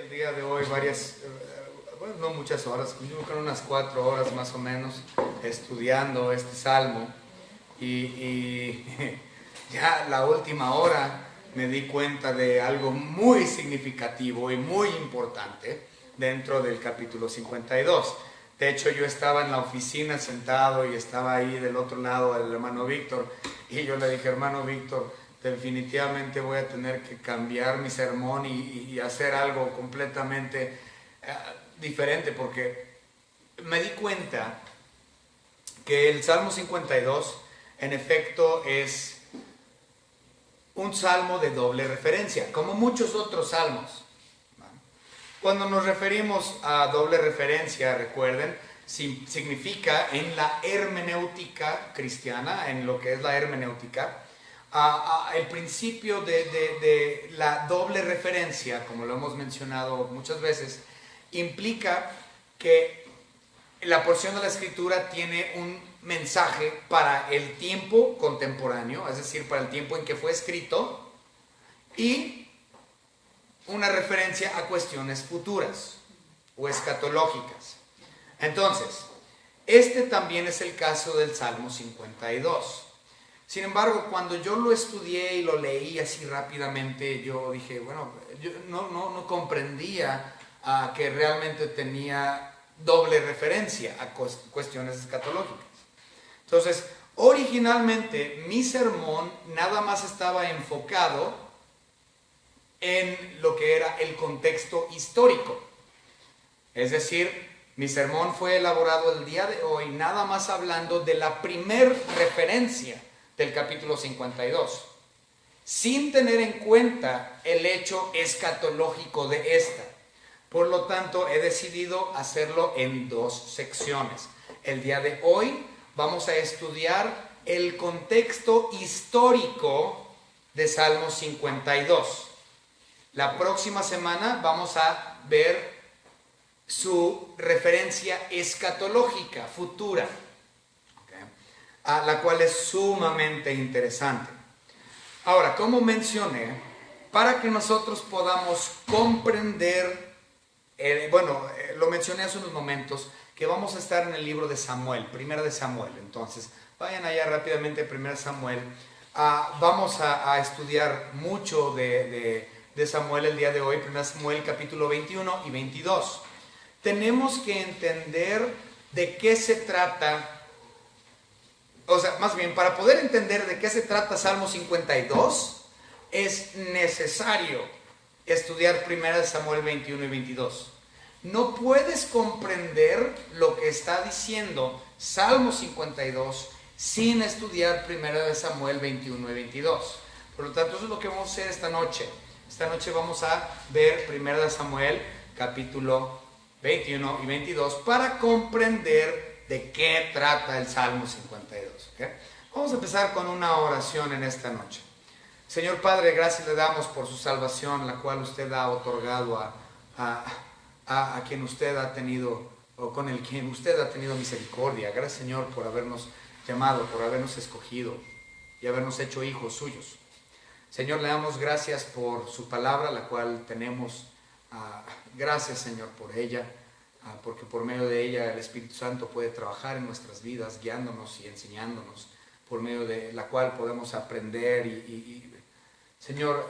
el día de hoy bueno, no muchas horas, yo creo unas 4 horas más o menos, estudiando este salmo y ya la última hora me di cuenta de algo muy significativo y muy importante dentro del capítulo 52. De hecho, yo estaba en la oficina sentado y estaba ahí del otro lado el hermano Víctor y yo le dije, hermano Víctor, definitivamente voy a tener que cambiar mi sermón y hacer algo completamente diferente, porque me di cuenta que el Salmo 52 en efecto es un salmo de doble referencia, como muchos otros salmos. Cuando nos referimos a doble referencia, recuerden, significa en la hermenéutica cristiana, en lo que es la hermenéutica, el principio de la doble referencia, como lo hemos mencionado muchas veces, implica que la porción de la escritura tiene un mensaje para el tiempo contemporáneo, es decir, para el tiempo en que fue escrito, y una referencia a cuestiones futuras o escatológicas. Entonces, este también es el caso del Salmo 52. Sin embargo, cuando yo lo estudié y lo leí así rápidamente, yo dije, bueno, yo no comprendía que realmente tenía doble referencia a cuestiones escatológicas. Entonces, originalmente mi sermón nada más estaba enfocado en lo que era el contexto histórico. Es decir, mi sermón fue elaborado el día de hoy nada más hablando de la primer referencia del capítulo 52, sin tener en cuenta el hecho escatológico de esta. Por lo tanto, he decidido hacerlo en 2 secciones. El día de hoy vamos a estudiar el contexto histórico de Salmo 52. La próxima semana vamos a ver su referencia escatológica, futura, la cual es sumamente interesante. Ahora, como mencioné, para que nosotros podamos comprender, lo mencioné hace unos momentos, que vamos a estar en el libro de Samuel, primera de Samuel. Entonces, vayan allá rápidamente, primera de Samuel. Vamos a estudiar mucho de Samuel el día de hoy, primera Samuel capítulo 21 y 22. Tenemos que entender de qué se trata. O sea, más bien, para poder entender de qué se trata Salmo 52, es necesario estudiar 1 Samuel 21 y 22. No puedes comprender lo que está diciendo Salmo 52 sin estudiar 1 Samuel 21 y 22. Por lo tanto, eso es lo que vamos a hacer esta noche. Esta noche vamos a ver 1 Samuel capítulo 21 y 22 para comprender de qué trata el Salmo 52. ¿Okay? Vamos a empezar con una oración en esta noche. Señor Padre, gracias le damos por su salvación, la cual usted ha otorgado a quien usted ha tenido, o con el quien usted ha tenido misericordia. Gracias, Señor, por habernos llamado, por habernos escogido y habernos hecho hijos suyos. Señor, le damos gracias por su palabra, la cual tenemos. Gracias, Señor, por ella. Porque por medio de ella el Espíritu Santo puede trabajar en nuestras vidas, guiándonos y enseñándonos, por medio de la cual podemos aprender. Señor,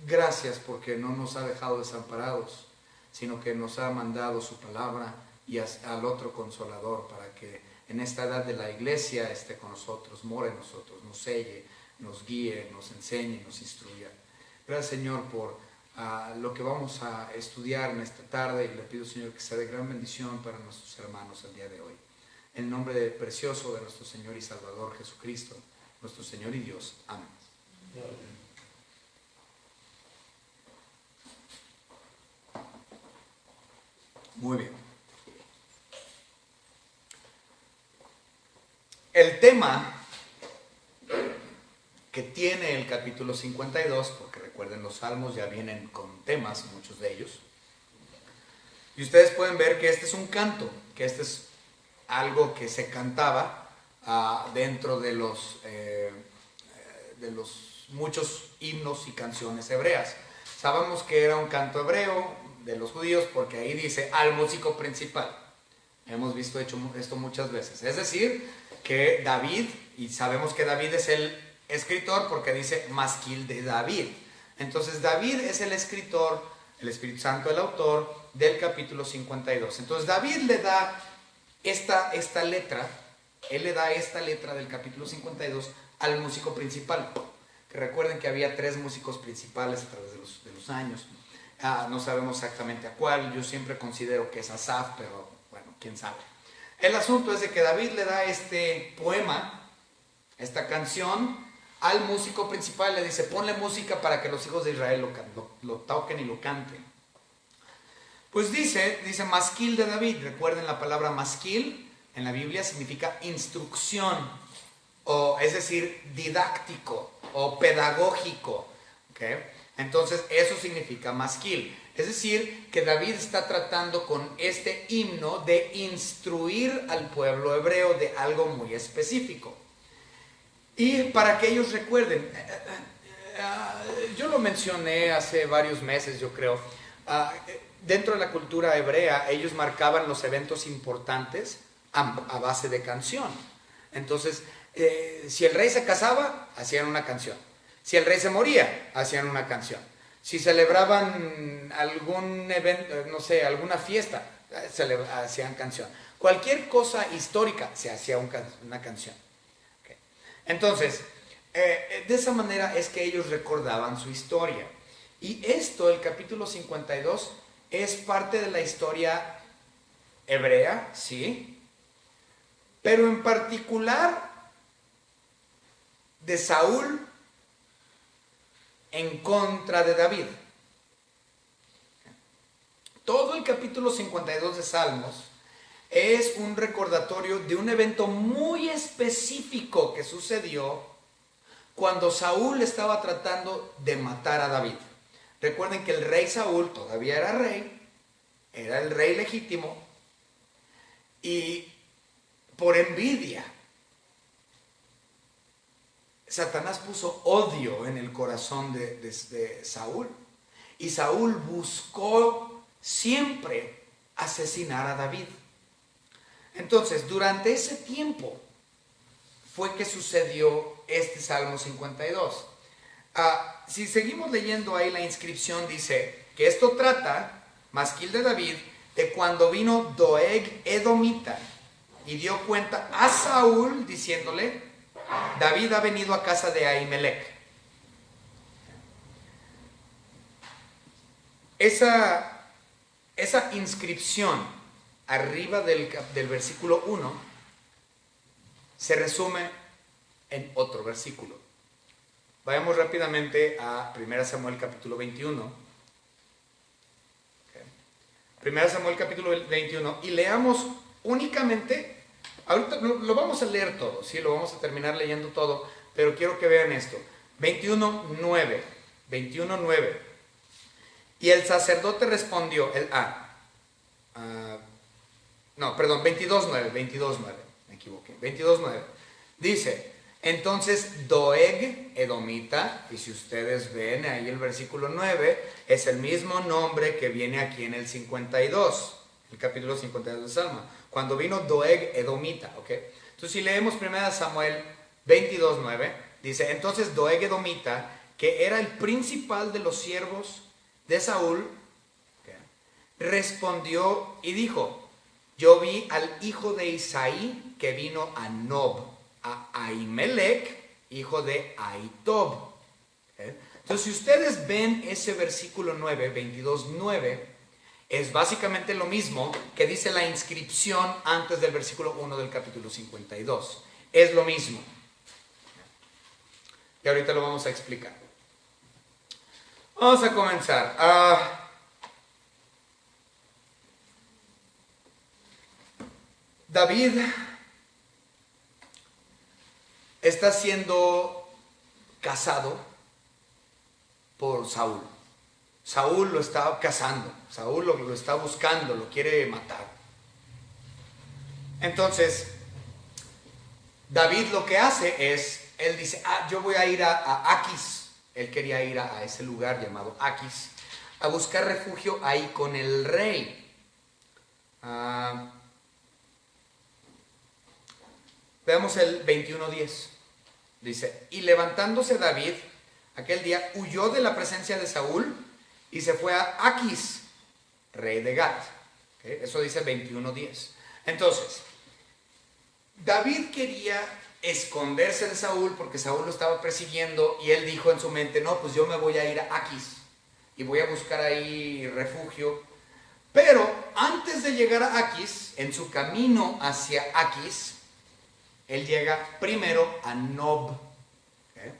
gracias porque no nos ha dejado desamparados, sino que nos ha mandado su palabra y al otro Consolador, para que en esta edad de la iglesia esté con nosotros, more en nosotros, nos selle, nos guíe, nos enseñe, nos instruya. Gracias, Señor, por lo que vamos a estudiar en esta tarde, y le pido, Señor, que sea de gran bendición para nuestros hermanos el día de hoy. En el nombre precioso de nuestro Señor y Salvador Jesucristo, nuestro Señor y Dios. Amén. Muy bien. El tema que tiene el capítulo 52, porque recuerden, los salmos ya vienen con temas, muchos de ellos, y ustedes pueden ver que este es un canto, que este es algo que se cantaba dentro de los muchos himnos y canciones hebreas. Sabemos que era un canto hebreo de los judíos porque ahí dice al músico principal. Hemos visto esto muchas veces. Es decir, que David, y sabemos que David es el escritor porque dice masquil de David. Entonces David es el escritor, el Espíritu Santo el autor del capítulo 52. Entonces David le da esta letra, él le da esta letra del capítulo 52 al músico principal. Que recuerden que había 3 músicos principales a través de los años. No sabemos exactamente a cuál, yo siempre considero que es Asaf, pero bueno, quién sabe. El asunto es de que David le da este poema, esta canción, al músico principal, le dice, ponle música para que los hijos de Israel lo toquen y lo canten. Pues dice masquil de David. Recuerden, la palabra masquil en la Biblia significa instrucción, o es decir, didáctico o pedagógico. ¿Okay? Entonces eso significa masquil. Es decir, que David está tratando con este himno de instruir al pueblo hebreo de algo muy específico. Y para que ellos recuerden, yo lo mencioné hace varios meses, yo creo, dentro de la cultura hebrea ellos marcaban los eventos importantes a base de canción. Entonces, si el rey se casaba, hacían una canción. Si el rey se moría, hacían una canción. Si celebraban algún evento, no sé, alguna fiesta, hacían canción. Cualquier cosa histórica se hacía una canción. Okay. Entonces, de esa manera es que ellos recordaban su historia. Y esto, el capítulo 52, es parte de la historia hebrea, sí, pero en particular de Saúl en contra de David. Todo el capítulo 52 de Salmos es un recordatorio de un evento muy específico que sucedió cuando Saúl estaba tratando de matar a David. Recuerden que el rey Saúl todavía era el rey legítimo, y por envidia Satanás puso odio en el corazón de Saúl, y Saúl buscó siempre asesinar a David. Entonces, durante ese tiempo fue que sucedió este Salmo 52. Si seguimos leyendo ahí la inscripción, dice que esto trata, masquil de David, de cuando vino Doeg Edomita y dio cuenta a Saúl diciéndole, David ha venido a casa de Ahimelech. Esa inscripción arriba del versículo 1 se resume en otro versículo. Vayamos rápidamente a 1 Samuel capítulo 21. Okay. 1 Samuel capítulo 21 y leamos únicamente. Ahorita lo vamos a leer todo, ¿sí? Lo vamos a terminar leyendo todo, pero quiero que vean esto. 21:9. Y el sacerdote respondió, 22:9, me equivoqué. 22:9. Dice, entonces Doeg Edomita, y si ustedes ven ahí el versículo 9, es el mismo nombre que viene aquí en el 52, el capítulo 52 de Salmo. Cuando vino Doeg Edomita, ¿ok? Entonces si leemos 1 Samuel 22:9, dice, entonces Doeg Edomita, que era el principal de los siervos de Saúl, ¿okay?, respondió y dijo, yo vi al hijo de Isaí que vino a Nob, a Ahimelech, hijo de Ahitob. ¿Okay? Entonces si ustedes ven ese versículo 9, 22:9, es básicamente lo mismo que dice la inscripción antes del versículo 1 del capítulo 52. Es lo mismo. Y ahorita lo vamos a explicar. Vamos a comenzar. David está siendo cazado por Saúl. Saúl lo está cazando, Saúl lo está buscando, lo quiere matar. Entonces, David lo que hace es, él dice, yo voy a ir a Aquis, Él quería ir a ese lugar llamado Aquis a buscar refugio ahí con el rey. Veamos el 21:10. Dice, y levantándose David aquel día huyó de la presencia de Saúl y se fue a Aquis, rey de Gat. ¿Okay? Eso dice 21:10. Entonces, David quería esconderse de Saúl porque Saúl lo estaba persiguiendo y él dijo en su mente, no, pues yo me voy a ir a Aquis y voy a buscar ahí refugio. Pero antes de llegar a Aquis, en su camino hacia Aquis, él llega primero a Nob. ¿Okay?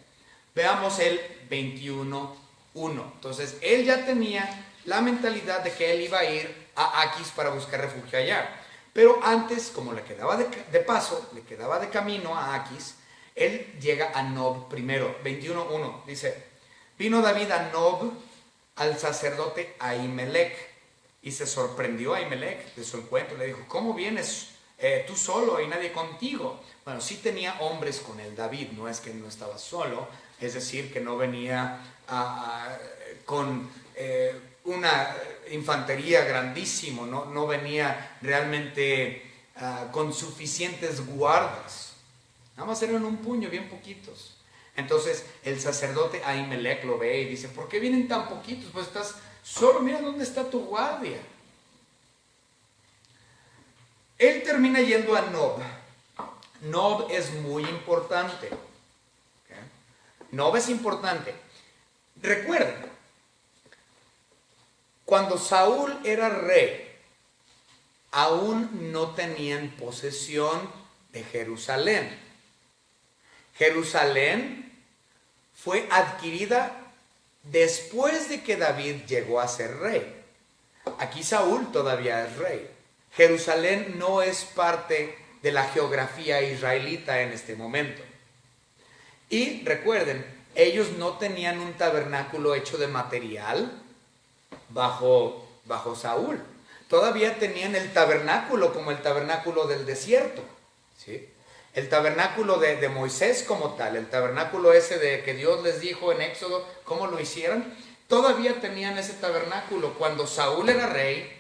Veamos el 21:1. Entonces, él ya tenía la mentalidad de que él iba a ir a Aquis para buscar refugio allá. Pero antes, como le quedaba de paso, le quedaba de camino a Aquis, él llega a Nob primero. 21:1 dice, vino David a Nob al sacerdote Ahimelech y se sorprendió Ahimelech de su encuentro. Le dijo, ¿cómo vienes tú solo y nadie contigo? Bueno, sí tenía hombres con él David, no es que no estaba solo, es decir, que no venía con una infantería grandísimo, no venía realmente con suficientes guardas, nada más eran un puño, bien poquitos. Entonces el sacerdote Ahimelech lo ve y dice, ¿por qué vienen tan poquitos? Pues estás solo, mira dónde está tu guardia. Él termina yendo a Nob. Nob es muy importante. ¿Okay? Nob es importante. Recuerden, cuando Saúl era rey, aún no tenían posesión de Jerusalén. Jerusalén fue adquirida después de que David llegó a ser rey. Aquí Saúl todavía es rey. Jerusalén no es parte de la geografía israelita en este momento. Y recuerden, ellos no tenían un tabernáculo hecho de material bajo Saúl. Todavía tenían el tabernáculo como el tabernáculo del desierto, ¿sí? El tabernáculo de Moisés como tal, el tabernáculo ese de que Dios les dijo en Éxodo cómo lo hicieran, todavía tenían ese tabernáculo cuando Saúl era rey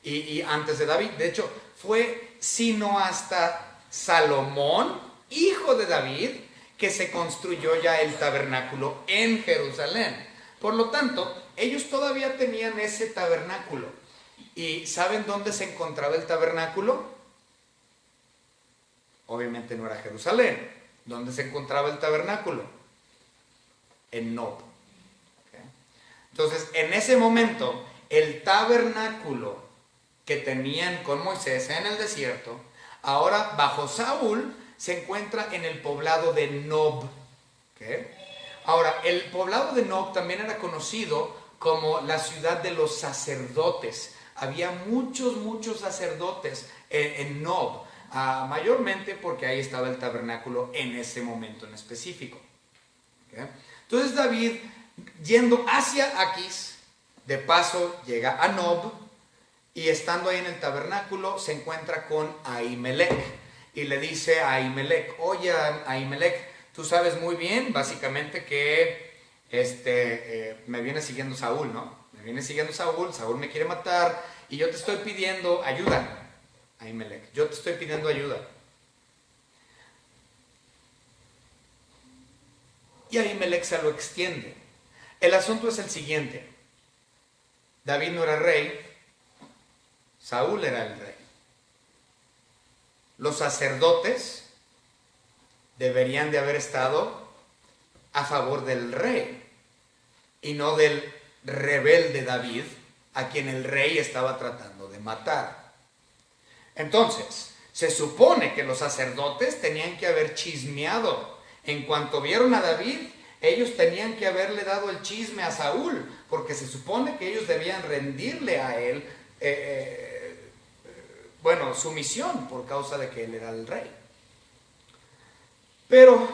y antes de David. De hecho, fue sino hasta Salomón, hijo de David, que se construyó ya el tabernáculo en Jerusalén. Por lo tanto, ellos todavía tenían ese tabernáculo. ¿Y saben dónde se encontraba el tabernáculo? Obviamente no era Jerusalén. ¿Dónde se encontraba el tabernáculo? En Nob. ¿Okay? Entonces, en ese momento, el tabernáculo que tenían con Moisés en el desierto, ahora bajo Saúl, se encuentra en el poblado de Nob. ¿Okay? Ahora, el poblado de Nob también era conocido como la ciudad de los sacerdotes. Había muchos sacerdotes en Nob. Mayormente porque ahí estaba el tabernáculo en ese momento en específico. ¿Okay? Entonces David, yendo hacia Aquis, de paso llega a Nob y estando ahí en el tabernáculo se encuentra con Ahimelech y le dice a Ahimelech, oye Ahimelech, tú sabes muy bien básicamente que me viene siguiendo Saúl, ¿no? Me viene siguiendo Saúl me quiere matar y yo te estoy pidiendo ayuda. Ahimelech, yo te estoy pidiendo ayuda. Y Ahimelech se lo extiende. El asunto es el siguiente. David no era rey, Saúl era el rey. Los sacerdotes deberían de haber estado a favor del rey y no del rebelde David, a quien el rey estaba tratando de matar. Entonces, se supone que los sacerdotes tenían que haber chismeado. En cuanto vieron a David, ellos tenían que haberle dado el chisme a Saúl, porque se supone que ellos debían rendirle a él, sumisión por causa de que él era el rey. Pero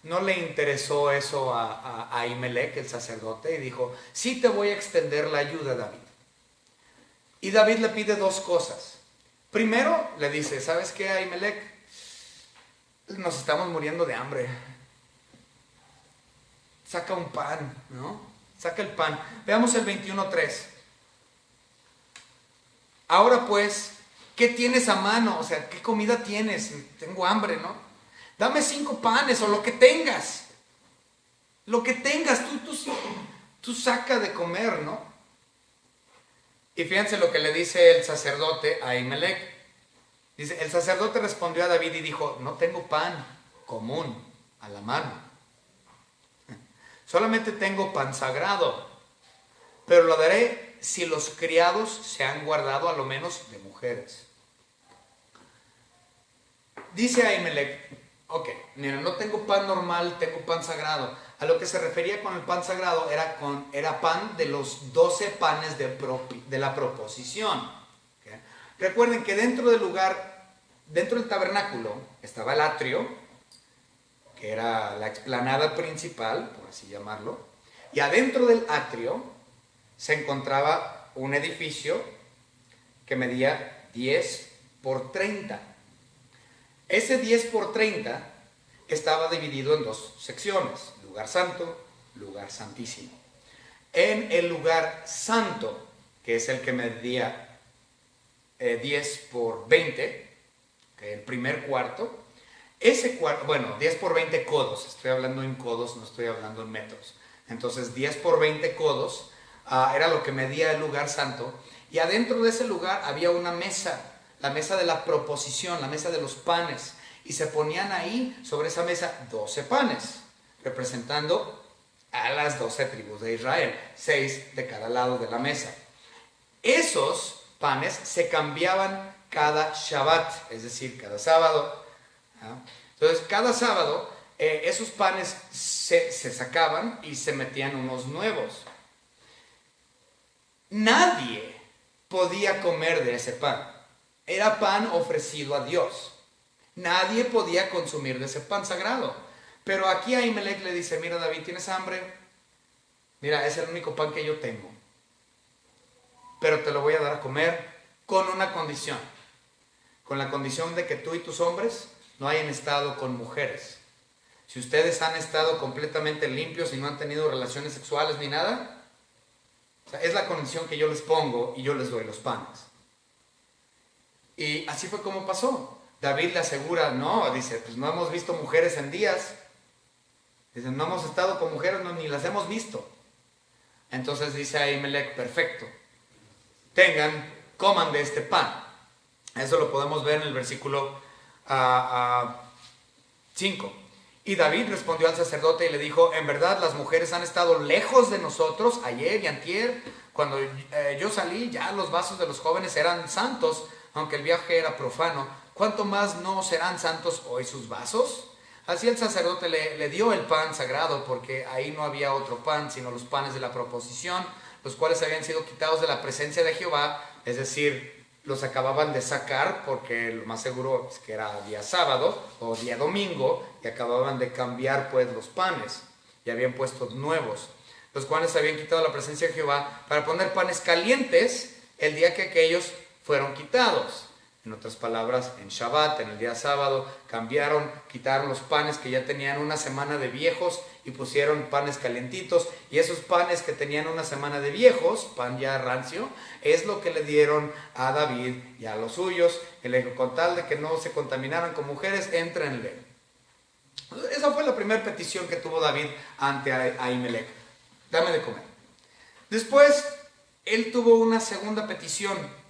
no le interesó eso a Ahimelech, el sacerdote, y dijo, sí te voy a extender la ayuda, David. Y David le pide dos cosas. Primero le dice, ¿sabes qué, Ahimelech? Nos estamos muriendo de hambre. saca un pan, ¿no? Saca el pan. Veamos el 21:3. Ahora pues, ¿qué tienes a mano? O sea, ¿qué comida tienes? Tengo hambre, ¿no? Dame 5 panes o lo que tengas. Lo que tengas, tú saca de comer, ¿no? Y fíjense lo que le dice el sacerdote a Ahimelech. Dice, el sacerdote respondió a David y dijo, no tengo pan común a la mano. Solamente tengo pan sagrado, pero lo daré si los criados se han guardado a lo menos de mujeres. Dice Ahimelech, ok, mira, no tengo pan normal, tengo pan sagrado. A lo que se refería con el pan sagrado era pan de los 12 panes de la proposición. ¿Okay? Recuerden que dentro del tabernáculo estaba el atrio, que era la explanada principal, por así llamarlo, y adentro del atrio se encontraba un edificio que medía 10 por 30. Ese 10 por 30 estaba dividido en 2 secciones, lugar santo, lugar santísimo. En el lugar santo, que es el que medía 10 por 20, que es el primer cuarto, ese cuarto, bueno, 10 por 20 codos, estoy hablando en codos, no estoy hablando en metros. Entonces 10 por 20 codos era lo que medía el lugar santo, y adentro de ese lugar había una mesa, la mesa de la proposición, la mesa de los panes, y se ponían ahí sobre esa mesa 12 panes, representando a las 12 tribus de Israel, 6 de cada lado de la mesa. Esos panes se cambiaban cada Shabbat, es decir, cada sábado. Entonces, cada sábado esos panes se sacaban y se metían unos nuevos. Nadie podía comer de ese pan. Era pan ofrecido a Dios. Nadie podía consumir de ese pan sagrado. Pero aquí Ahimelech le dice, mira David, ¿tienes hambre? Mira, es el único pan que yo tengo. Pero te lo voy a dar a comer con una condición. Con la condición de que tú y tus hombres no hayan estado con mujeres. Si ustedes han estado completamente limpios y no han tenido relaciones sexuales ni nada, o sea, es la condición que yo les pongo y yo les doy los panes. Y así fue como pasó. David le asegura, no, dice, pues no hemos visto mujeres en días. Dice, no hemos estado con mujeres, no, ni las hemos visto. Entonces dice Ahimelech, perfecto, coman de este pan. Eso lo podemos ver en el versículo 5. Y David respondió al sacerdote y le dijo, en verdad las mujeres han estado lejos de nosotros ayer y antier. Cuando yo salí, ya los vasos de los jóvenes eran santos, aunque el viaje era profano. ¿Cuánto más no serán santos hoy sus vasos? Así el sacerdote le dio el pan sagrado, porque ahí no había otro pan, sino los panes de la proposición, los cuales habían sido quitados de la presencia de Jehová, es decir, los acababan de sacar, porque lo más seguro es que era día sábado o día domingo, y acababan de cambiar pues los panes, y habían puesto nuevos, los cuales habían quitado la presencia de Jehová, para poner panes calientes el día que aquellos fueron quitados. En otras palabras, en Shabbat, en el día sábado, quitaron los panes que ya tenían una semana de viejos y pusieron panes calientitos. Y esos panes que tenían una semana de viejos, pan ya rancio, es lo que le dieron a David y a los suyos. Y le dijo, con tal de que no se contaminaran con mujeres, éntrenle. Esa fue la primera petición que tuvo David ante Ahimelech. Dame de comer. Después, él tuvo una segunda petición.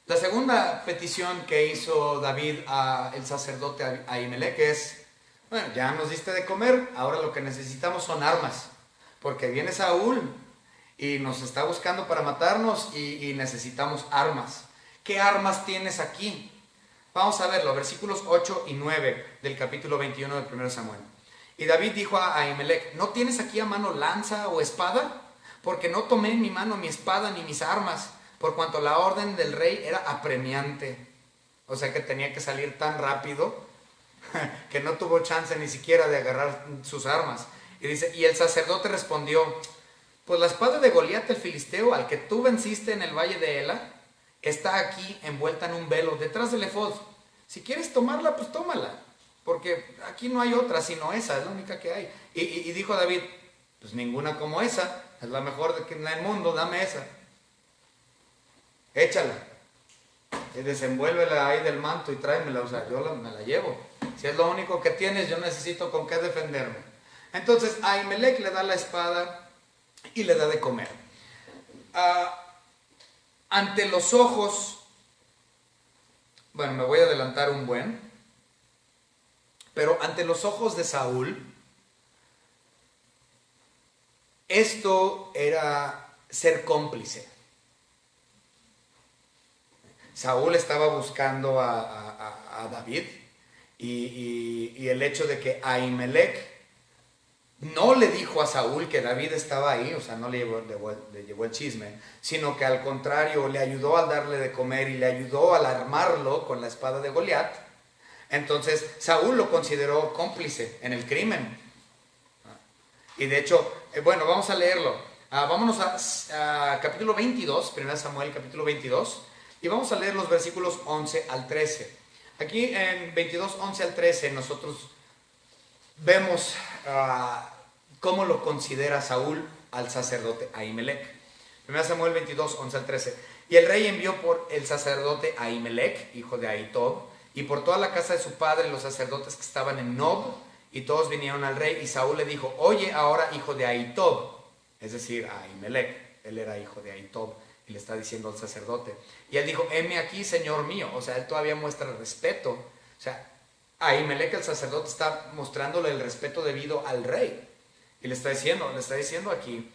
La segunda petición que hizo David al sacerdote Ahimelech es, bueno, ya nos diste de comer, ahora lo que necesitamos son armas, porque viene Saúl y nos está buscando para matarnos y necesitamos armas. ¿Qué armas tienes aquí? Vamos a verlo, versículos 8 y 9 del capítulo 21 del 1 Samuel. Y David dijo a Ahimelech, ¿no tienes aquí a mano lanza o espada? Porque no tomé en mi mano mi espada ni mis armas, por cuanto la orden del rey era apremiante. O sea que tenía que salir tan rápido que no tuvo chance ni siquiera de agarrar sus armas. Y dice, y el sacerdote respondió, pues la espada de Goliat el filisteo, al que tú venciste en el valle de Ela, está aquí envuelta en un velo detrás del efod. Si quieres tomarla, pues tómala. porque aquí no hay otra sino esa, es la única que hay. Y dijo David, pues ninguna como esa, es la mejor en el mundo, dame esa. Échala. Y desenvuélvela ahí del manto y tráemela, o sea, me la llevo. Si es lo único que tienes, yo necesito con qué defenderme. Entonces Ahimelech le da la espada y le da de comer. Ante los ojos, bueno, me voy a adelantar un buen, pero ante los ojos de Saúl, esto era ser cómplice. Saúl estaba buscando a David y el hecho de que Ahimelech no le dijo a Saúl que David estaba ahí, o sea, no le llevó el chisme, sino que al contrario le ayudó a darle de comer y le ayudó al armarlo con la espada de Goliat. Entonces Saúl lo consideró cómplice en el crimen. Y de hecho, bueno, vamos a leerlo. Vámonos a capítulo 22, 1 Samuel capítulo 22, y vamos a leer los versículos 11 al 13. Aquí en 22, 11 al 13 nosotros vemos cómo lo considera Saúl al sacerdote Ahimelech. 1 Samuel 22, 11 al 13. Y el rey envió por el sacerdote Ahimelech, hijo de Ahitob, y por toda la casa de su padre los sacerdotes que estaban en Nob, y todos vinieron al rey, y Saúl le dijo, oye ahora, hijo de Ahitob, es decir, a Ahimelech, él era hijo de Ahitob, y le está diciendo al sacerdote. Y él dijo, heme aquí, señor mío. O sea, él todavía muestra respeto. O sea, Ahimelech, el sacerdote, está mostrándole el respeto debido al rey. Y le está diciendo aquí,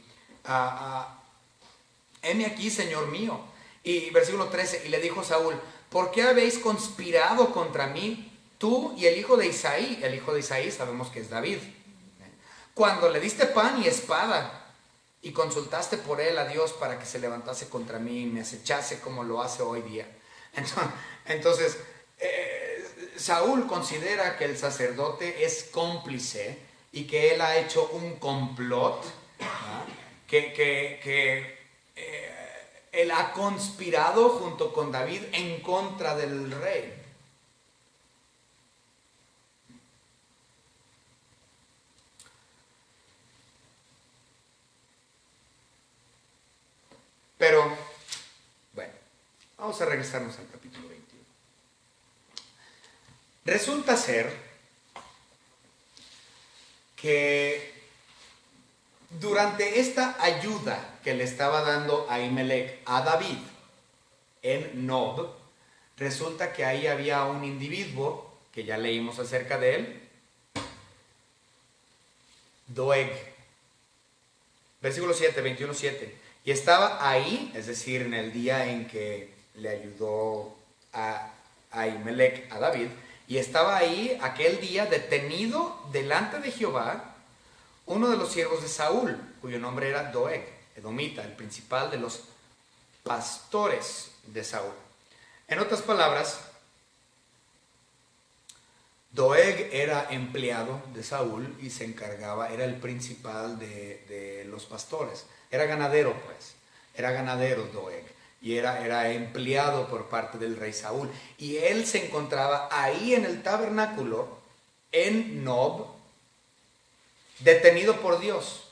heme aquí, señor mío. Y versículo 13, y le dijo Saúl, ¿por qué habéis conspirado contra mí, tú y el hijo de Isaí? El hijo de Isaí sabemos que es David. Cuando le diste pan y espada, y consultaste por él a Dios para que se levantase contra mí y me acechase como lo hace hoy día. Entonces Saúl considera que el sacerdote es cómplice y que él ha hecho un complot, que él ha conspirado junto con David en contra del rey. Pero, bueno, vamos a regresarnos al capítulo 21. Resulta ser que durante esta ayuda que le estaba dando Ahimelech a David en Nob, resulta que ahí había un individuo, que ya leímos acerca de él, Doeg. Versículo 7, 21:7. Y estaba ahí, es decir, en el día en que le ayudó a Ahimelech a David, y estaba ahí aquel día detenido delante de Jehová uno de los siervos de Saúl, cuyo nombre era Doeg, edomita, el principal de los pastores de Saúl. En otras palabras, Doeg era empleado de Saúl y se encargaba, era el principal de los pastores. Era ganadero, pues. Era ganadero Doeg. Y era empleado por parte del rey Saúl. Y él se encontraba ahí en el tabernáculo, en Nob, detenido por Dios.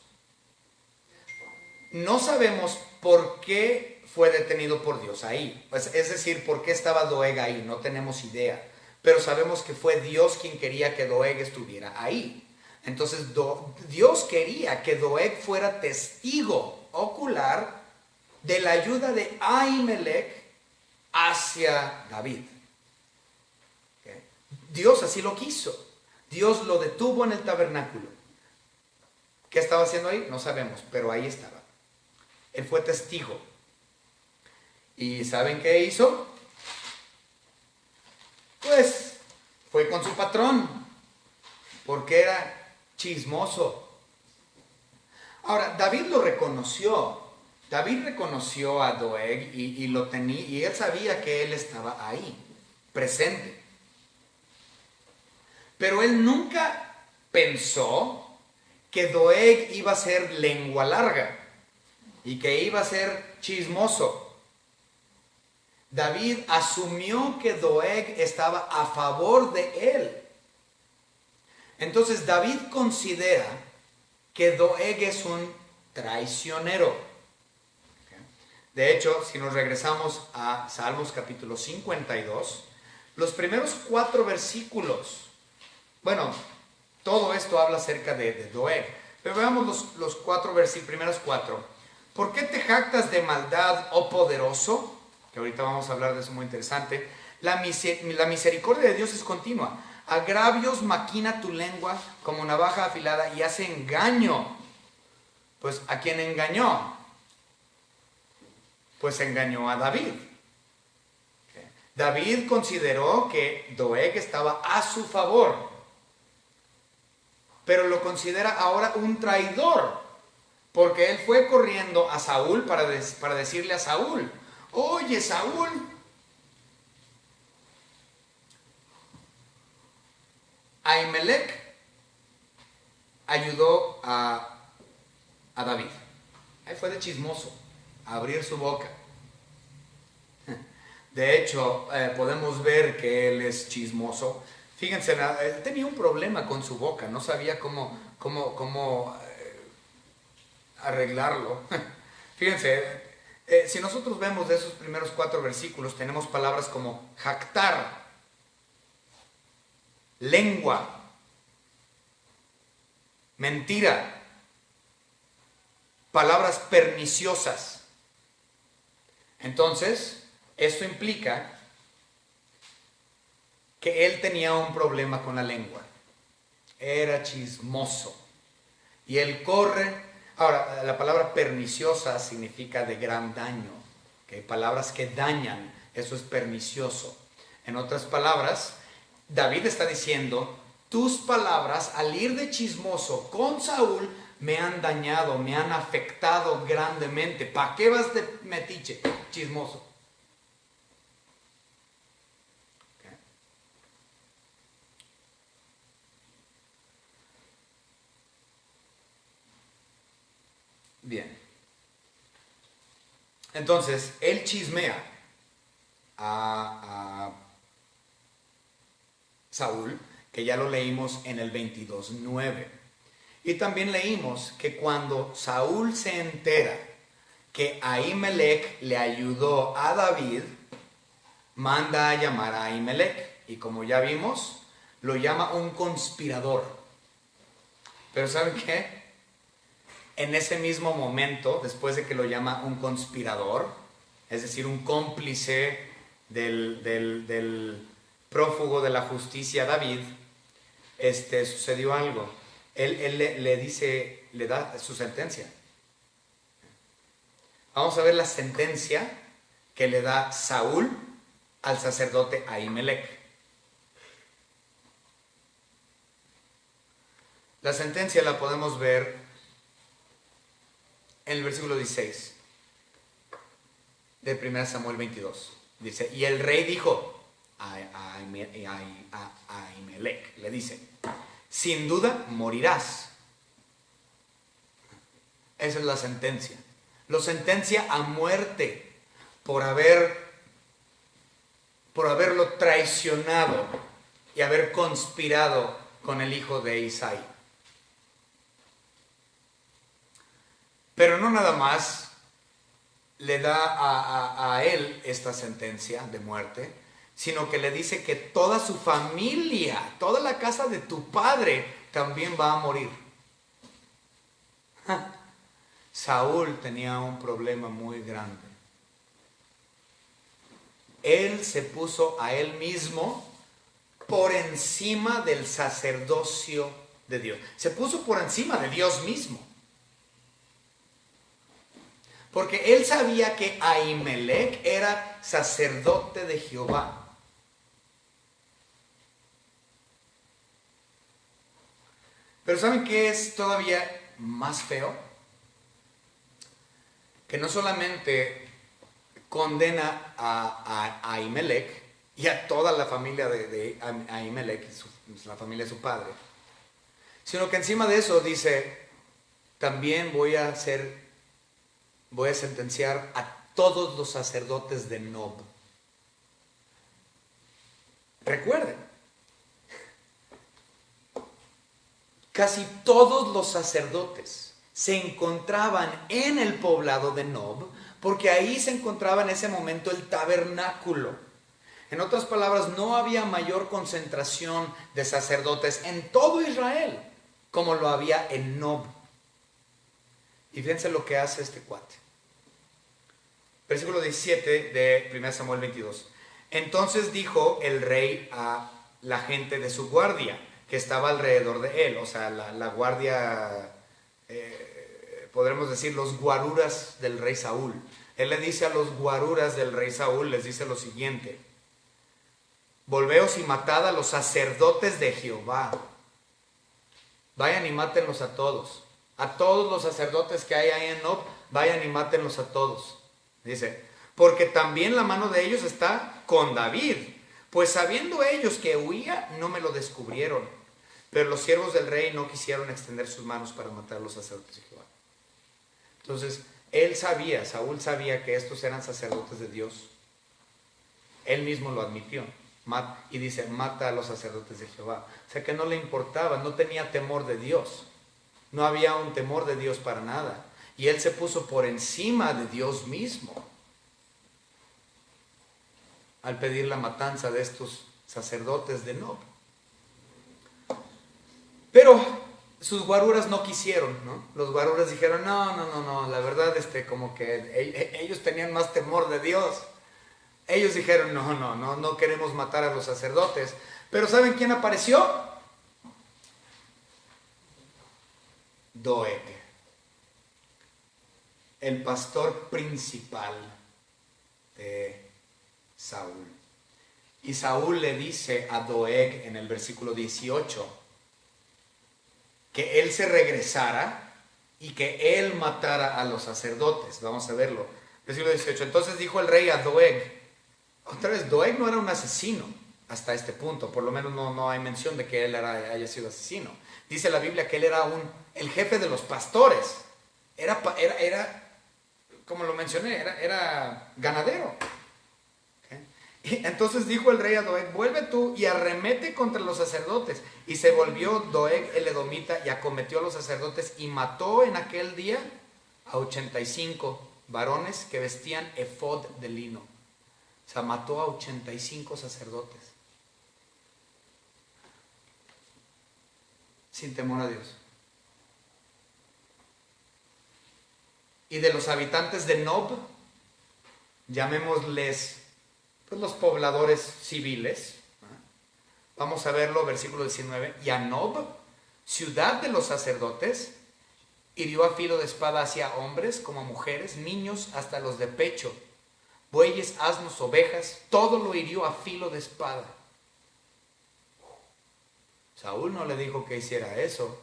No sabemos por qué fue detenido por Dios ahí. Pues, es decir, por qué estaba Doeg ahí. No tenemos idea. Pero sabemos que fue Dios quien quería que Doeg estuviera ahí. Entonces Dios quería que Doeg fuera testigo ocular de la ayuda de Ahimelech hacia David. ¿Okay? Dios así lo quiso. Dios lo detuvo en el tabernáculo. ¿Qué estaba haciendo ahí? No sabemos, pero ahí estaba. Él fue testigo. ¿Y saben qué hizo? Pues fue con su patrón, porque era chismoso. Ahora, David lo reconoció. David reconoció a Doeg y lo tenía, y él sabía que él estaba ahí, presente. Pero él nunca pensó que Doeg iba a ser lengua larga y que iba a ser chismoso. David asumió que Doeg estaba a favor de él. Entonces David considera que Doeg es un traicionero. De hecho, si nos regresamos a Salmos capítulo 52, los primeros 4 versículos, bueno, todo esto habla acerca de Doeg, pero veamos los primeros 4. ¿Por qué te jactas de maldad, oh poderoso? Que ahorita vamos a hablar de eso, muy interesante. La misericordia de Dios es continua. Agravios maquina tu lengua como navaja afilada y hace engaño. Pues, ¿a quién engañó? Pues engañó a David. David consideró que Doeg estaba a su favor, pero lo considera ahora un traidor, porque él fue corriendo a Saúl para decirle a Saúl: oye, Saúl, Ahimelech ayudó a David. Ahí fue de chismoso, a abrir su boca. De hecho, podemos ver que él es chismoso. Fíjense, él tenía un problema con su boca, no sabía cómo arreglarlo. Fíjense, si nosotros vemos de esos primeros 4 versículos, tenemos palabras como jactar, lengua, mentira, palabras perniciosas. Entonces, esto implica que él tenía un problema con la lengua. Era chismoso. Y él corre. Ahora, la palabra perniciosa significa de gran daño. ¿Okay? Palabras que dañan, eso es pernicioso. En otras palabras, David está diciendo: tus palabras al ir de chismoso con Saúl me han dañado, me han afectado grandemente. ¿Para qué vas de metiche, chismoso? Okay. Bien. Entonces, él chismea a Saúl, que ya lo leímos en el 22:9. Y también leímos que cuando Saúl se entera que Ahimelech le ayudó a David, manda a llamar a Ahimelech. Y como ya vimos, lo llama un conspirador. Pero ¿saben qué? En ese mismo momento, después de que lo llama un conspirador, es decir, un cómplice del prófugo de la justicia David, sucedió algo. Él le dice, le da su sentencia. Vamos a ver la sentencia que le da Saúl al sacerdote Ahimelech. La sentencia la podemos ver en el versículo 16 de 1 Samuel 22. Dice: y el rey dijo a Ahimelech, le dice: sin duda morirás. Esa es la sentencia. Lo sentencia a muerte por haberlo traicionado y haber conspirado con el hijo de Isaí. Pero no nada más le da a él esta sentencia de muerte, sino que le dice que toda su familia, toda la casa de tu padre también va a morir. Saúl tenía un problema muy grande. Él se puso a él mismo por encima del sacerdocio de Dios. Se puso por encima de Dios mismo. Porque él sabía que Ahimelech era sacerdote de Jehová. Pero ¿saben qué es todavía más feo? Que no solamente condena a Ahimelech y a toda la familia de Ahimelech, la familia de su padre, sino que encima de eso dice: también voy a sentenciar a todos los sacerdotes de Nob. Recuerden, casi todos los sacerdotes se encontraban en el poblado de Nob, porque ahí se encontraba en ese momento el tabernáculo. En otras palabras, no había mayor concentración de sacerdotes en todo Israel como lo había en Nob. Y fíjense lo que hace este cuate. Versículo 17 de 1 Samuel 22. Entonces dijo el rey a la gente de su guardia, que estaba alrededor de él, o sea, la guardia, podremos decir los guaruras del rey Saúl. Él le dice a los guaruras del rey Saúl, les dice lo siguiente: volveos y matad a los sacerdotes de Jehová. Vayan y mátenlos a todos los sacerdotes que hay ahí en Nob, vayan y mátenlos a todos. Dice, porque también la mano de ellos está con David, pues sabiendo ellos que huía, no me lo descubrieron. Pero los siervos del rey no quisieron extender sus manos para matar a los sacerdotes de Jehová. Entonces, Saúl sabía que estos eran sacerdotes de Dios. Él mismo lo admitió. Y dice, mata a los sacerdotes de Jehová. O sea que no le importaba, no tenía temor de Dios. No había un temor de Dios para nada. Y él se puso por encima de Dios mismo al pedir la matanza de estos sacerdotes de Nob. Pero sus guaruras no quisieron, ¿no? Los guaruras dijeron, no, la verdad, como que ellos tenían más temor de Dios. Ellos dijeron, no queremos matar a los sacerdotes. Pero ¿saben quién apareció? Doeg, el pastor principal de Saúl. Y Saúl le dice a Doeg en el versículo 18 que él se regresara y que él matara a los sacerdotes. Vamos a verlo. Versículo 18. Entonces dijo el rey a Doeg. Otra vez, Doeg no era un asesino hasta este punto. Por lo menos no hay mención de que él haya sido asesino. Dice la Biblia que él era el jefe de los pastores. Era como lo mencioné, era ganadero. ¿Okay? Y entonces dijo el rey a Doeg, vuelve tú y arremete contra los sacerdotes. Y se volvió Doeg el edomita y acometió a los sacerdotes y mató en aquel día a 85 varones que vestían efod de lino. O sea, mató a 85 sacerdotes. Sin temor a Dios. Y de los habitantes de Nob, llamémosles pues, los pobladores civiles. Vamos a verlo, versículo 19. Y a Nob, ciudad de los sacerdotes, hirió a filo de espada hacia hombres como mujeres, niños hasta los de pecho, bueyes, asnos, ovejas, todo lo hirió a filo de espada. Saúl no le dijo que hiciera eso.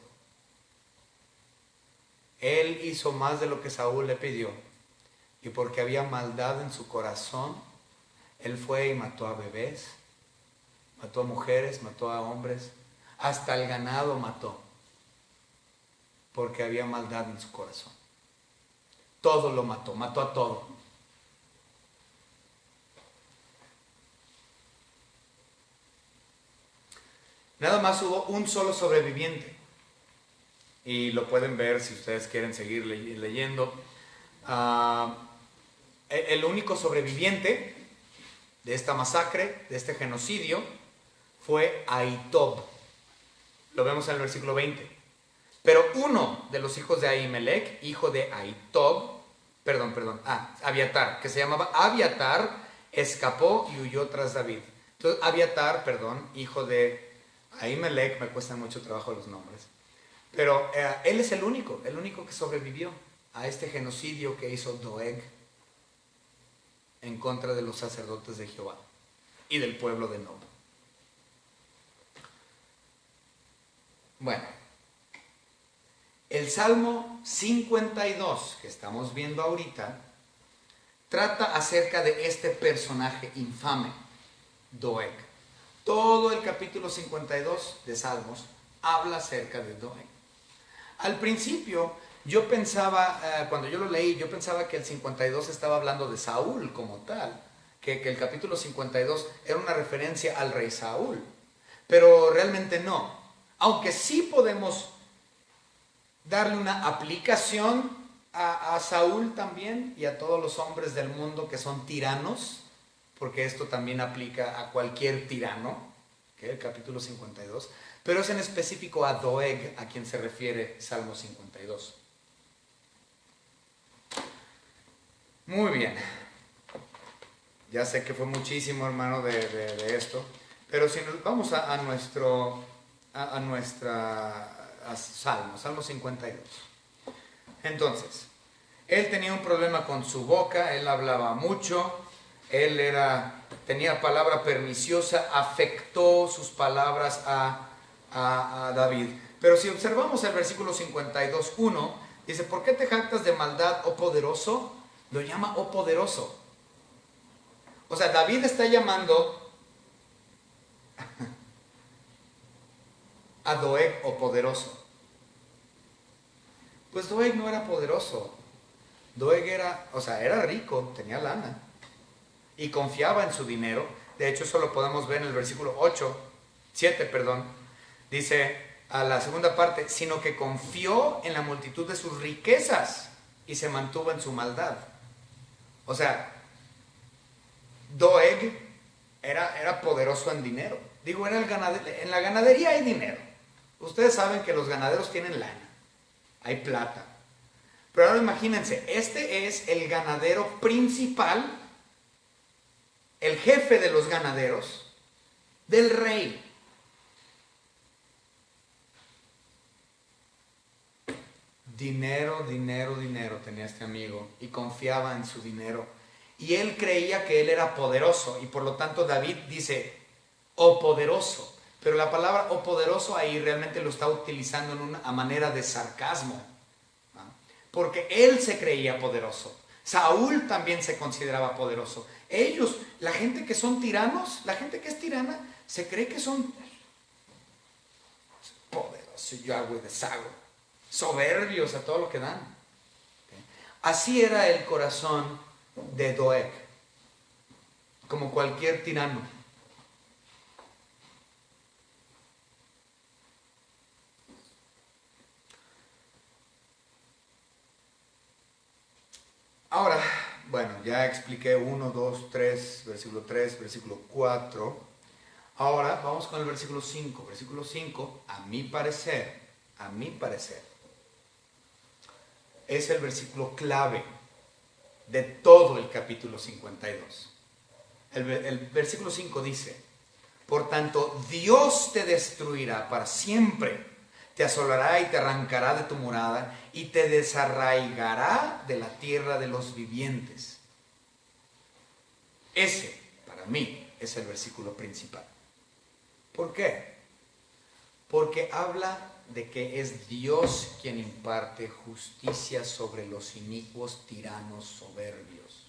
Él hizo más de lo que Saúl le pidió. Y porque había maldad en su corazón, él fue y mató a bebés, mató a mujeres, mató a hombres, hasta el ganado mató. Porque había maldad en su corazón. Todo lo mató a todo. Nada más hubo un solo sobreviviente. Y lo pueden ver si ustedes quieren seguir leyendo. El único sobreviviente de esta masacre, de este genocidio, fue Ahitob. Lo vemos en el versículo 20. Pero uno de los hijos de Ahimelech, hijo de Ahitob, Abiatar, que se llamaba Abiatar, escapó y huyó tras David. Entonces, Abiatar, hijo de Ahimelech, me cuestan mucho trabajo los nombres. Pero él es el único que sobrevivió a este genocidio que hizo Doeg en contra de los sacerdotes de Jehová y del pueblo de Nob. Bueno, el Salmo 52 que estamos viendo ahorita trata acerca de este personaje infame, Doeg. Todo el capítulo 52 de Salmos habla acerca de Doeg. Al principio, yo pensaba, cuando yo lo leí, yo pensaba que el 52 estaba hablando de Saúl como tal, que el capítulo 52 era una referencia al rey Saúl, pero realmente no. Aunque sí podemos darle una aplicación a Saúl también y a todos los hombres del mundo que son tiranos, porque esto también aplica a cualquier tirano, ¿okay? El capítulo 52, pero es en específico a Doeg a quien se refiere Salmo 52. Muy bien, ya sé que fue muchísimo, hermano, de esto, pero si nos vamos a Salmo 52. Entonces, él tenía un problema con su boca, él hablaba mucho, tenía palabra perniciosa, afectó sus palabras a David. Pero si observamos el versículo 52:1, dice, ¿por qué te jactas de maldad, oh poderoso? Lo llama oh poderoso. O sea, David está llamando a Doeg oh poderoso. Pues Doeg no era poderoso. Doeg era rico, tenía lana y confiaba en su dinero. De hecho, eso lo podemos ver en el versículo 7, dice a la segunda parte, sino que confió en la multitud de sus riquezas y se mantuvo en su maldad. O sea, Doeg era poderoso en dinero. Digo, en la ganadería hay dinero. Ustedes saben que los ganaderos tienen lana, hay plata. Pero ahora imagínense, este es el ganadero principal, el jefe de los ganaderos, del rey. Dinero, dinero, dinero tenía este amigo y confiaba en su dinero. Y él creía que él era poderoso y por lo tanto David dice, oh poderoso. Pero la palabra oh poderoso ahí realmente lo está utilizando en una manera de sarcasmo, ¿no? Porque él se creía poderoso. Saúl también se consideraba poderoso. Ellos, la gente que son tiranos, la gente que es tirana, se cree que son poderosos, yo hago y deshago, soberbios a todo lo que dan. ¿Okay? Así era el corazón de Doeg, como cualquier tirano. Ahora, bueno, ya expliqué 1, 2, 3, versículo 4. Ahora vamos con el versículo 5. Versículo 5, a mi parecer, es el versículo clave de todo el capítulo 52. El versículo 5 dice, por tanto, Dios te destruirá para siempre, te asolará y te arrancará de tu morada y te desarraigará de la tierra de los vivientes. Ese, para mí, es el versículo principal. ¿Por qué? Porque habla de que es Dios quien imparte justicia sobre los inicuos tiranos soberbios.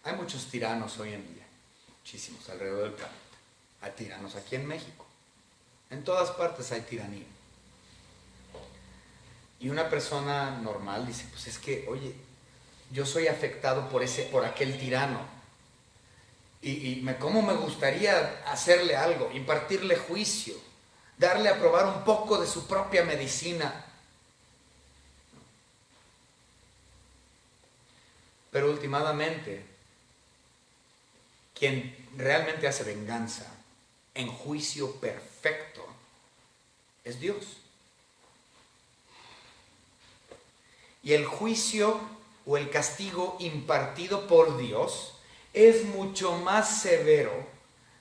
Hay muchos tiranos hoy en día, muchísimos alrededor del planeta. Hay tiranos aquí en México. En todas partes hay tiranía. Y una persona normal dice, pues es que, oye, yo soy afectado por aquel tirano. ¿Cómo me gustaría hacerle algo, impartirle juicio, darle a probar un poco de su propia medicina? Pero últimamente, quien realmente hace venganza en juicio perfecto es Dios. Y el juicio o el castigo impartido por Dios es mucho más severo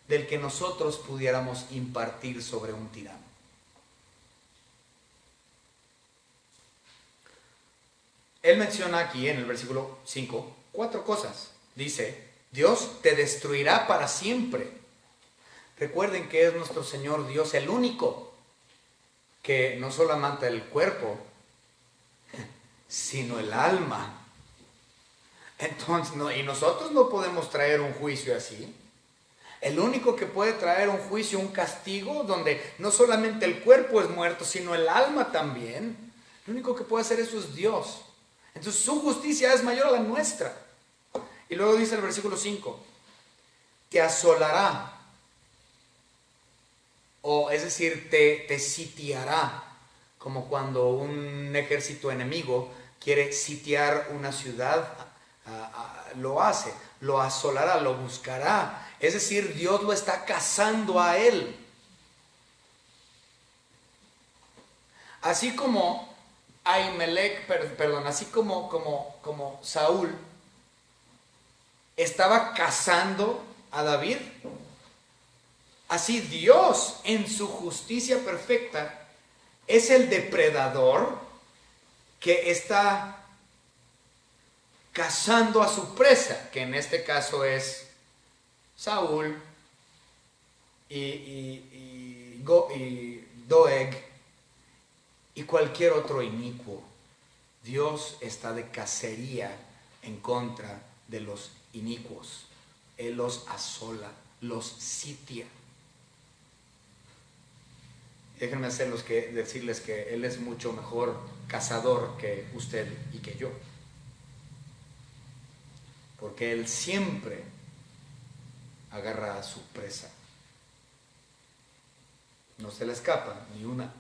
del que nosotros pudiéramos impartir sobre un tirano. Él menciona aquí en el versículo 5 4 cosas. Dice, Dios te destruirá para siempre. Recuerden que es nuestro Señor Dios el único que no solo mata el cuerpo, sino el alma. Entonces, y nosotros no podemos traer un juicio así. El único que puede traer un juicio, un castigo, donde no solamente el cuerpo es muerto, sino el alma también. El único que puede hacer eso es Dios. Entonces su justicia es mayor a la nuestra. Y luego dice el versículo 5, te asolará, o es decir, te sitiará, como cuando un ejército enemigo quiere sitiar una ciudad, lo hace, lo asolará, lo buscará. Es decir, Dios lo está cazando a él. Así como Ahimelech, perdón, así como Saúl estaba cazando a David, así Dios en su justicia perfecta es el depredador que está cazando a su presa, que en este caso es Saúl y Doeg y cualquier otro inicuo. Dios está de cacería en contra de los inicuos. Él los asola, los sitia. Déjenme decirles que Él es mucho mejor cazador que usted y que yo. Porque Él siempre agarra a su presa. No se le escapa ni una.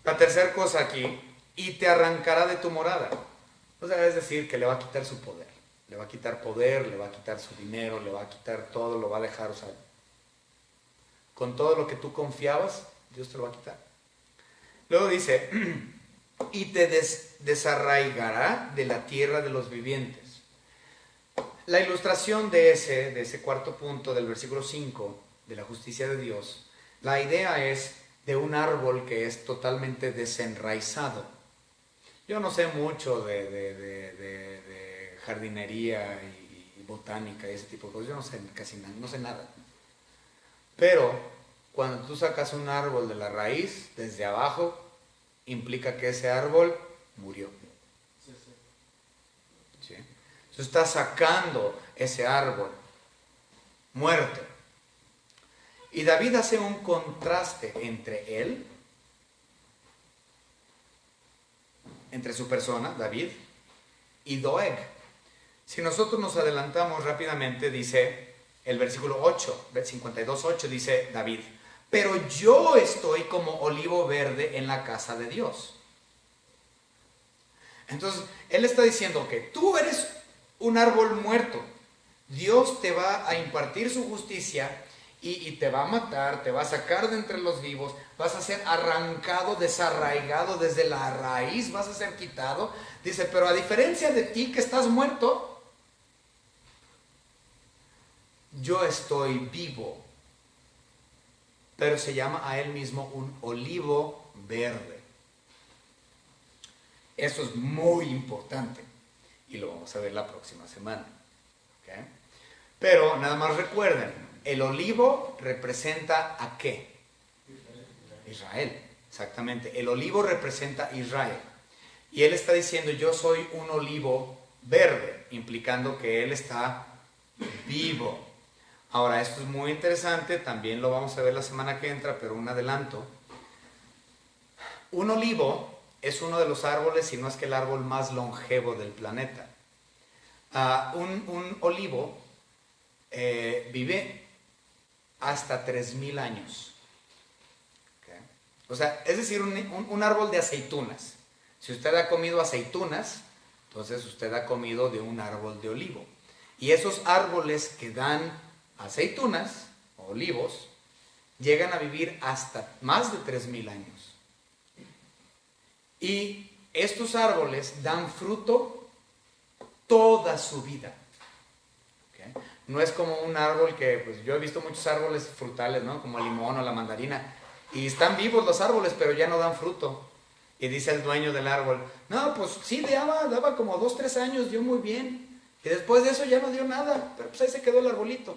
La tercera cosa aquí, y te arrancará de tu morada. O sea, es decir, que le va a quitar su poder. Le va a quitar poder, le va a quitar su dinero, le va a quitar todo, lo va a dejar, o sea, con todo lo que tú confiabas, Dios te lo va a quitar. Luego dice, y te desarraigará de la tierra de los vivientes. La ilustración de ese cuarto punto del versículo 5, de la justicia de Dios, la idea es de un árbol que es totalmente desenraizado. Yo no sé mucho de jardinería y botánica y ese tipo de cosas, yo no sé casi nada, no sé nada. Pero cuando tú sacas un árbol de la raíz, desde abajo, implica que ese árbol murió. ¿Sí? Tú estás sacando ese árbol muerto. Y David hace un contraste entre él, entre su persona, David, y Doeg. Si nosotros nos adelantamos rápidamente, dice el versículo 8, 52:8, dice David, pero yo estoy como olivo verde en la casa de Dios. Entonces, él está diciendo que tú eres un árbol muerto. Dios te va a impartir su justicia y te va a matar, te va a sacar de entre los vivos, vas a ser arrancado, desarraigado desde la raíz, vas a ser quitado. Dice, pero a diferencia de ti que estás muerto, yo estoy vivo. Pero se llama a él mismo un olivo verde. Eso es muy importante y lo vamos a ver la próxima semana. ¿Okay? Pero nada más recuerden, el olivo representa ¿a qué? Israel, exactamente. El olivo representa Israel. Y él está diciendo, yo soy un olivo verde, implicando que él está vivo. Ahora, esto es muy interesante, también lo vamos a ver la semana que entra, pero un adelanto. Un olivo es uno de los árboles, si no es que el árbol más longevo del planeta. Un olivo vive hasta 3000 años. ¿Okay? O sea, es decir, un árbol de aceitunas. Si usted ha comido aceitunas, entonces usted ha comido de un árbol de olivo. Y esos árboles que dan aceitunas, o olivos, llegan a vivir hasta más de 3000 años. Y estos árboles dan fruto toda su vida. ¿Okay? No es como un árbol que, pues yo he visto muchos árboles frutales, ¿no? Como el limón o la mandarina. Y están vivos los árboles, pero ya no dan fruto. Y dice el dueño del árbol, no, pues sí, daba como 2-3 años, dio muy bien. Y después de eso ya no dio nada, pero pues ahí se quedó el arbolito.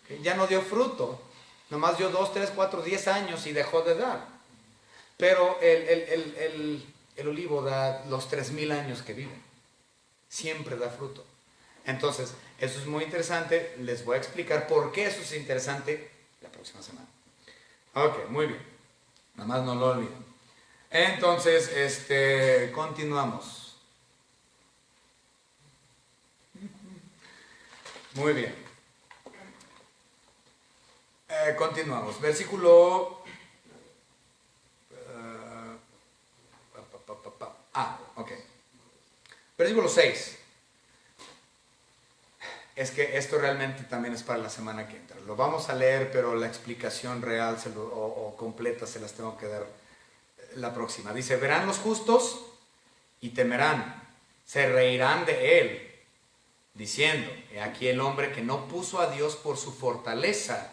¿Okay? Ya no dio fruto. Nomás dio 2, 3, 4, 10 años y dejó de dar. Pero el olivo da los 3000 años que vive. Siempre da fruto. Entonces, eso es muy interesante. Les voy a explicar por qué eso es interesante la próxima semana. Ok, muy bien. Nada más no lo olviden. Entonces, continuamos. Muy bien. Continuamos. Versículo... ok. Versículo 6. Es que esto realmente también es para la semana que entra. Lo vamos a leer, pero la explicación real o completa se las tengo que dar la próxima. Dice, verán los justos y temerán, se reirán de él, diciendo, he aquí el hombre que no puso a Dios por su fortaleza,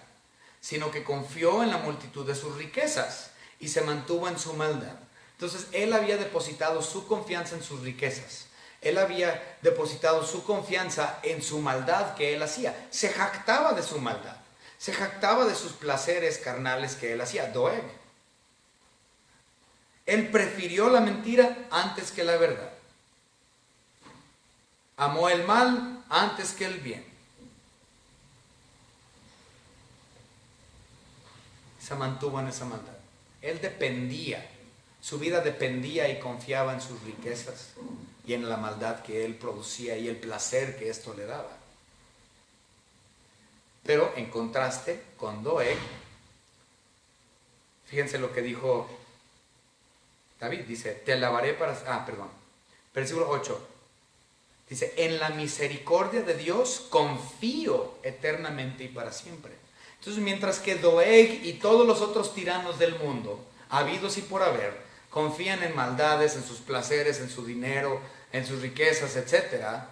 sino que confió en la multitud de sus riquezas y se mantuvo en su maldad. Entonces él había depositado su confianza en sus riquezas. Él había depositado su confianza en su maldad que él hacía. Se jactaba de su maldad. Se jactaba de sus placeres carnales que él hacía. Doeg. Él prefirió la mentira antes que la verdad. Amó el mal antes que el bien. Se mantuvo en esa maldad. Él dependía. Su vida dependía y confiaba en sus riquezas y en la maldad que él producía y el placer que esto le daba. Pero en contraste con Doeg, fíjense lo que dijo David, dice, te alabaré para... Versículo 8. Dice, en la misericordia de Dios confío eternamente y para siempre. Entonces, mientras que Doeg y todos los otros tiranos del mundo, habidos y por haber, confían en maldades, en sus placeres, en su dinero, en sus riquezas, etc.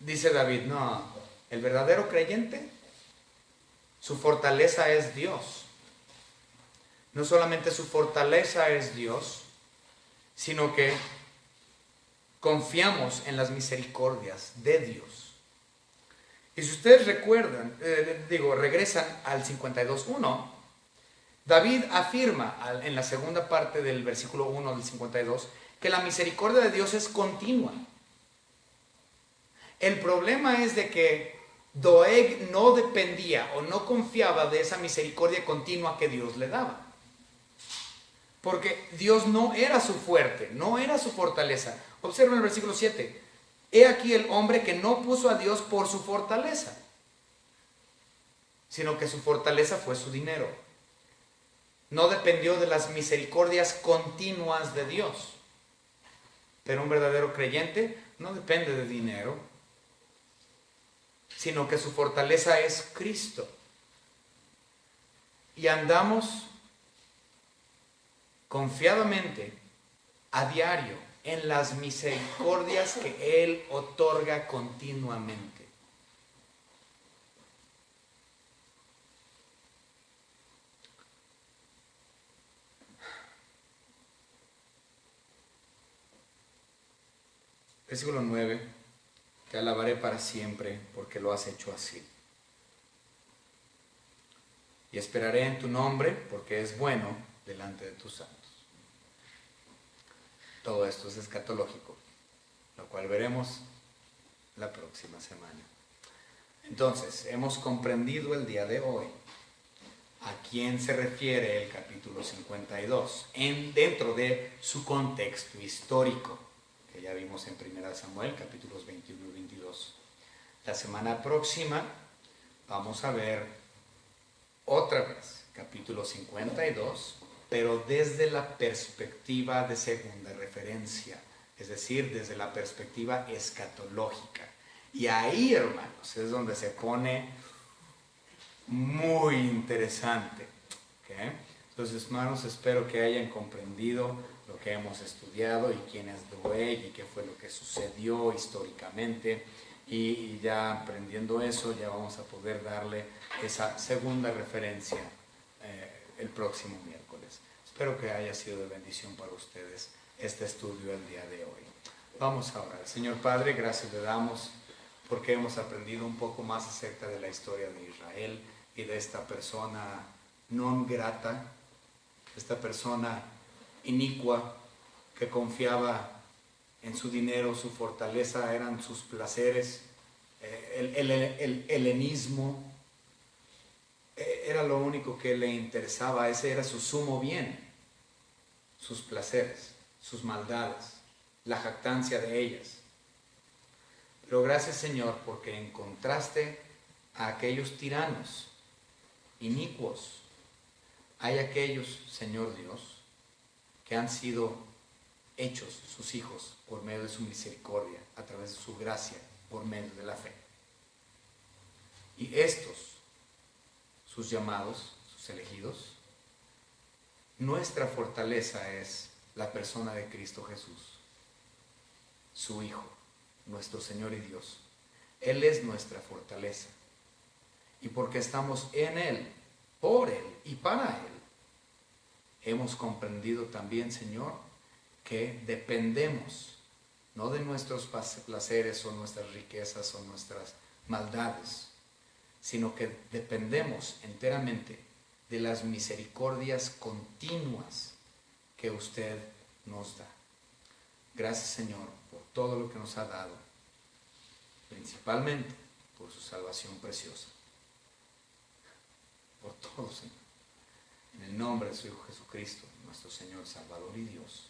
Dice David, no, el verdadero creyente, su fortaleza es Dios. No solamente su fortaleza es Dios, sino que confiamos en las misericordias de Dios. Y si ustedes recuerdan, regresan al 52.1, David afirma en la segunda parte del versículo 1 del 52 que la misericordia de Dios es continua. El problema es de que Doeg no dependía o no confiaba de esa misericordia continua que Dios le daba. Porque Dios no era su fuerte, no era su fortaleza. Observen el versículo 7. He aquí el hombre que no puso a Dios por su fortaleza, sino que su fortaleza fue su dinero. No dependió de las misericordias continuas de Dios. Pero un verdadero creyente no depende de dinero, sino que su fortaleza es Cristo. Y andamos confiadamente a diario en las misericordias que Él otorga continuamente. Versículo 9, te alabaré para siempre porque lo has hecho así. Y esperaré en tu nombre porque es bueno delante de tus santos. Todo esto es escatológico, lo cual veremos la próxima semana. Entonces, hemos comprendido el día de hoy a quién se refiere el capítulo 52 dentro de su contexto histórico, que ya vimos en 1 Samuel, capítulos 21 y 22. La semana próxima vamos a ver otra vez capítulo 52, pero desde la perspectiva de segunda referencia, es decir, desde la perspectiva escatológica. Y ahí, hermanos, es donde se pone muy interesante. ¿Okay? Entonces, hermanos, espero que hayan comprendido lo que hemos estudiado y quién es Doeg y qué fue lo que sucedió históricamente. Y ya aprendiendo eso, ya vamos a poder darle esa segunda referencia el próximo miércoles. Espero que haya sido de bendición para ustedes este estudio el día de hoy. Vamos a orar. Señor Padre, gracias le damos porque hemos aprendido un poco más acerca de la historia de Israel y de esta persona non grata, esta persona inicua que confiaba en su dinero, su fortaleza eran sus placeres, el helenismo era lo único que le interesaba, ese era su sumo bien, sus placeres, sus maldades, la jactancia de ellas. Pero gracias, Señor, porque encontraste a aquellos tiranos inicuos. Hay aquellos, Señor Dios, que han sido hechos sus hijos por medio de su misericordia, a través de su gracia, por medio de la fe. Y estos, sus llamados, sus elegidos, nuestra fortaleza es la persona de Cristo Jesús, su Hijo, nuestro Señor y Dios. Él es nuestra fortaleza. Y porque estamos en Él, por Él y para Él, hemos comprendido también, Señor, que dependemos no de nuestros placeres o nuestras riquezas o nuestras maldades, sino que dependemos enteramente de las misericordias continuas que usted nos da. Gracias, Señor, por todo lo que nos ha dado, principalmente por su salvación preciosa. Por todo, Señor. En el nombre de su Hijo Jesucristo, nuestro Señor, Salvador y Dios.